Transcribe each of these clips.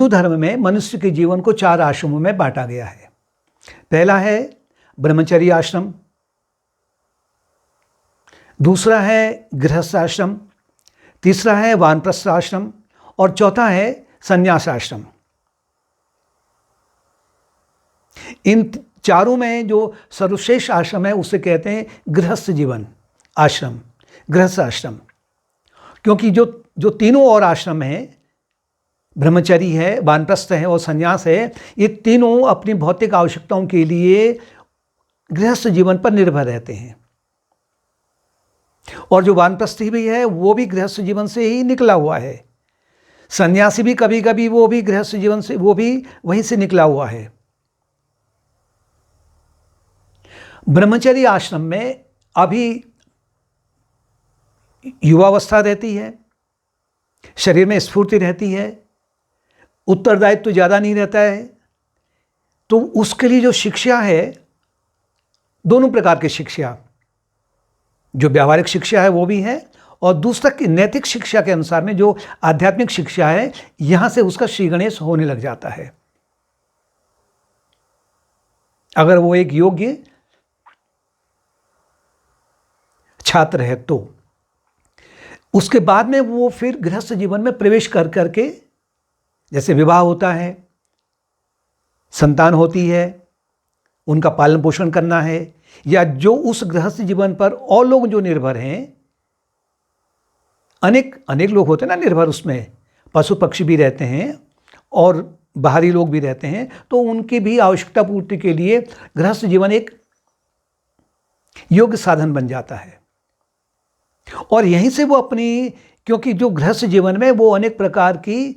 हिंदू धर्म में मनुष्य के जीवन को 4 आश्रमों में बांटा गया है। पहला है ब्रह्मचर्य आश्रम, दूसरा है गृहस्थ आश्रम, तीसरा है वानप्रस्थ आश्रम और चौथा है संन्यास आश्रम। इन चारों में जो सर्वश्रेष्ठ आश्रम है उसे कहते हैं गृहस्थ जीवन आश्रम, गृहस्थ आश्रम। क्योंकि जो तीनों और आश्रम हैं, ब्रह्मचर्य है, वानप्रस्थ है और संन्यास है, ये तीनों अपनी भौतिक आवश्यकताओं के लिए गृहस्थ जीवन पर निर्भर रहते हैं। और जो वानप्रस्थी भी है वो भी गृहस्थ जीवन से ही निकला हुआ है। सन्यासी भी कभी कभी वो भी गृहस्थ जीवन से, वो भी वहीं से निकला हुआ है। ब्रह्मचर्य आश्रम में अभी युवावस्था रहती है, शरीर में स्फूर्ति रहती है, उत्तरदायित्व तो ज़्यादा नहीं रहता है, तो उसके लिए जो शिक्षा है, दोनों प्रकार की शिक्षा, जो व्यावहारिक शिक्षा है वो भी है और दूसरा की नैतिक शिक्षा के अनुसार में जो आध्यात्मिक शिक्षा है, यहाँ से उसका श्री गणेश होने लग जाता है। अगर वो एक योग्य छात्र है तो उसके बाद में वो फिर गृहस्थ जीवन में प्रवेश कर करके, जैसे विवाह होता है, संतान होती है, उनका पालन पोषण करना है, या जो उस गृहस्थ जीवन पर और लोग जो निर्भर हैं, अनेक लोग होते हैं ना निर्भर, उसमें पशु पक्षी भी रहते हैं और बाहरी लोग भी रहते हैं, तो उनकी भी आवश्यकता पूर्ति के लिए गृहस्थ जीवन एक योग्य साधन बन जाता है। और यहीं से वो अपनी, क्योंकि जो गृहस्थ जीवन में वो अनेक प्रकार की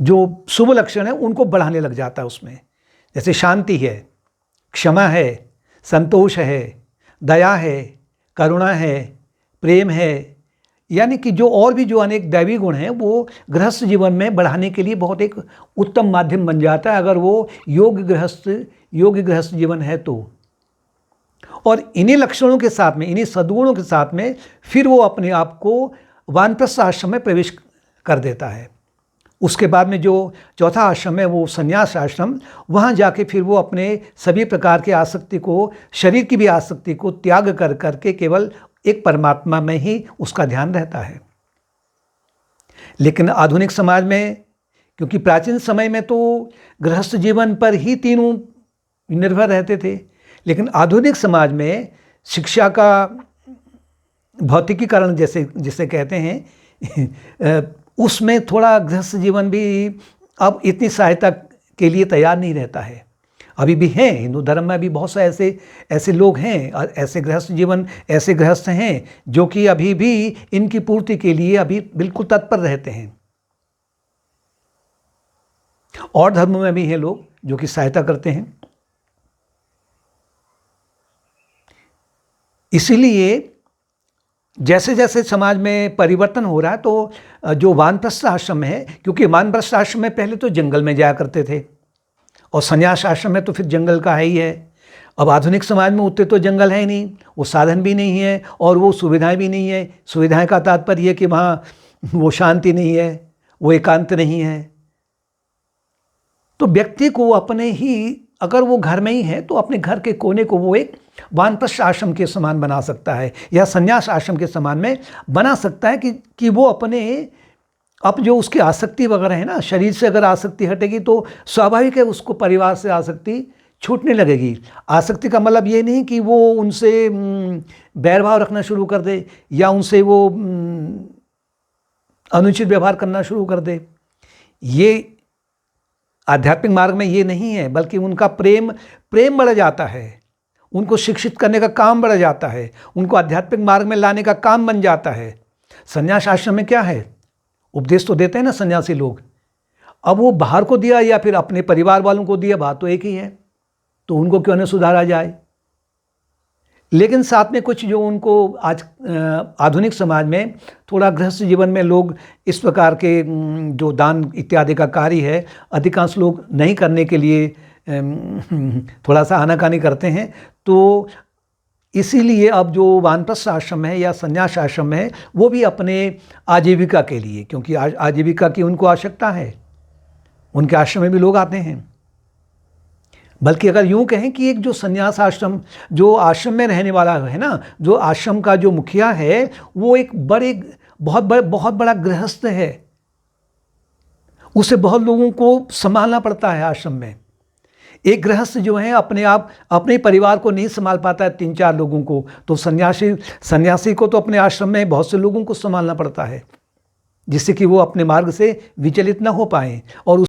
जो शुभ लक्षण है उनको बढ़ाने लग जाता है उसमें, जैसे शांति है, क्षमा है, संतोष है, दया है, करुणा है, प्रेम है, यानी कि जो और भी जो अनेक दैवी गुण हैं वो गृहस्थ जीवन में बढ़ाने के लिए बहुत एक उत्तम माध्यम बन जाता है, अगर वो योग्य गृहस्थ जीवन है तो। और इन्हीं लक्षणों के साथ में, इन्हीं सद्गुणों के साथ में फिर वो अपने आप को वानप्रस्थ आश्रम में प्रवेश कर देता है। उसके बाद में जो चौथा आश्रम है वो संन्यास आश्रम, वहाँ जाके फिर वो अपने सभी प्रकार के आसक्ति को, शरीर की भी आसक्ति को त्याग कर करके केवल एक परमात्मा में ही उसका ध्यान रहता है। लेकिन आधुनिक समाज में, क्योंकि प्राचीन समय में तो गृहस्थ जीवन पर ही तीनों निर्भर रहते थे, लेकिन आधुनिक समाज में शिक्षा का भौतिकीकरण जिसे कहते हैं, उसमें थोड़ा गृहस्थ जीवन भी अब इतनी सहायता के लिए तैयार नहीं रहता है। अभी भी हैं, हिंदू धर्म में भी बहुत से ऐसे लोग हैं, ऐसे गृहस्थ हैं जो कि अभी भी इनकी पूर्ति के लिए अभी बिल्कुल तत्पर रहते हैं। और धर्मों में भी हैं लोग जो कि सहायता करते हैं। इसीलिए जैसे जैसे समाज में परिवर्तन हो रहा है, तो जो वानप्रस्थ आश्रम है, क्योंकि वानप्रस्थ आश्रम में पहले तो जंगल में जाया करते थे और संन्यास आश्रम में तो फिर जंगल का है ही है। अब आधुनिक समाज में उतने तो जंगल है ही नहीं, वो साधन भी नहीं है और वो सुविधाएं भी नहीं है। सुविधाएं का तात्पर्य है कि वहाँ वो शांति नहीं है, वो एकांत नहीं है। तो व्यक्ति को अपने ही, अगर वो घर में ही है तो अपने घर के कोने को वो एक वानप्रस्थ आश्रम के समान बना सकता है या संन्यास आश्रम के समान में बना सकता है कि वो अपने, अब जो उसकी आसक्ति वगैरह है ना, शरीर से अगर आसक्ति हटेगी तो स्वाभाविक है उसको परिवार से आसक्ति छूटने लगेगी। आसक्ति का मतलब ये नहीं कि वो उनसे बैरभाव रखना शुरू कर दे या उनसे वो अनुचित व्यवहार करना शुरू कर दे। ये आध्यात्मिक मार्ग में ये नहीं है, बल्कि उनका प्रेम बढ़ जाता है, उनको शिक्षित करने का काम बढ़ जाता है, उनको आध्यात्मिक मार्ग में लाने का काम बन जाता है। संन्यास आश्रम में क्या है, उपदेश तो देते हैं ना सन्यासी लोग, अब वो बाहर को दिया या फिर अपने परिवार वालों को दिया, बात तो एक ही है, तो उनको क्यों न सुधारा जाए। लेकिन साथ में कुछ जो उनको आज आधुनिक समाज में थोड़ा गृहस्थ जीवन में लोग इस प्रकार के जो दान इत्यादि का कार्य है, अधिकांश लोग नहीं करने के लिए थोड़ा सा आनाकानी करते हैं। तो इसीलिए अब जो वानप्रस्थ आश्रम है या संन्यास आश्रम है वो भी अपने आजीविका के लिए, क्योंकि आजीविका की उनको आवश्यकता है, उनके आश्रम में भी लोग आते हैं। बल्कि अगर यूं कहें कि एक जो संन्यास आश्रम, जो आश्रम में रहने वाला है ना, जो आश्रम का जो मुखिया है, वो एक बहुत बड़ा गृहस्थ है। उसे बहुत लोगों को संभालना पड़ता है आश्रम में। एक गृहस्थ जो है अपने परिवार को नहीं संभाल पाता है 3-4 लोगों को, तो सन्यासी को तो अपने आश्रम में बहुत से लोगों को संभालना पड़ता है, जिससे कि वो अपने मार्ग से विचलित न हो पाए और